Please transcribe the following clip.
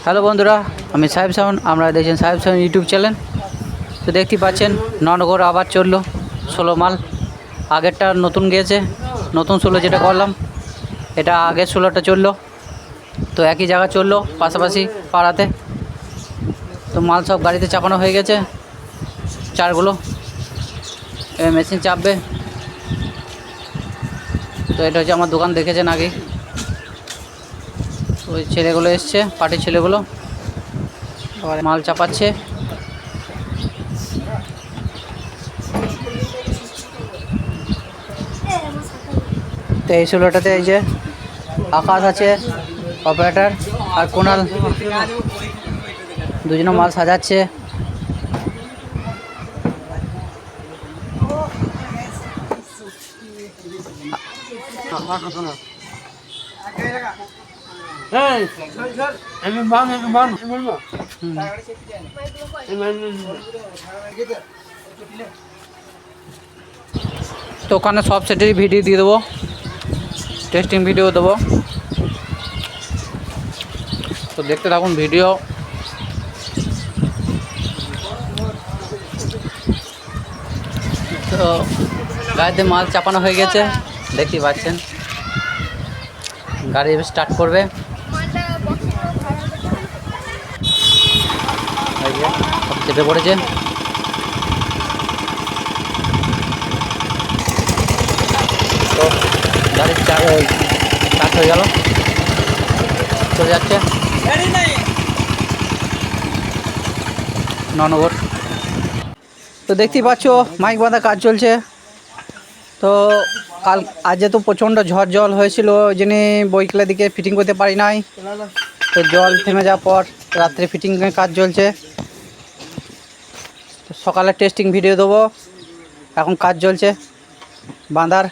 Hello বন্ধুরা, আমি সাহেব সাউন। আপনারা দেখছেন সাহেব সাউন ইউটিউব চ্যানেল। তো দেখতে পাচ্ছেন ননগর আবার চললো 16 মাল। আগেরটা নতুন গিয়েছে, নতুন 16 যেটা করলাম, এটা আগের 16টা চললো। তো একই জায়গা চললো পাশাপাশি পাড়াতে। তো মাল সব গাড়িতে চাপানো হয়ে গেছে, চারগুলো মেশিন চাপবে। তো এটা হচ্ছে আমার দোকান, দেখেছেন আগে। ওই ছেলেগুলো এসছে, পার্টির ছেলেগুলো আবার মাল চাপাচ্ছে। তো এই 16টাতে এই যে আকাশ আছে, অপারেটার, আর কোনাল, দুজনে মাল সাজাচ্ছে। তো ওখানে সব সেটেরই ভিডিও দিয়ে দেবো, টেস্টিং ভিডিও দেবো। তো দেখতে থাকুন ভিডিও। তো গাড়িতে মাল চাপানো হয়ে গেছে, দেখতেই পাচ্ছেন। গাড়ি স্টার্ট করবে, সব চেপে পড়েছে। তো গাড়ি স্টার্ট হয়ে গেল, চলে যাচ্ছে ননগর। তো দেখতেই পাচ্ছ মাইক বাঁধা কাজ চলছে। তো আজ তো প্রচণ্ড ঝড় জল হয়েছিল, ওই জন্য বৈকালের দিকে ফিটিং করতে পারি নাই। তো জল থেমে যাওয়ার পর রাত্রে ফিটিংয়ের কাজ চলছে। তো সকালে টেস্টিং ভিডিও দেবো, এখন কাজ চলছে বাঁধার।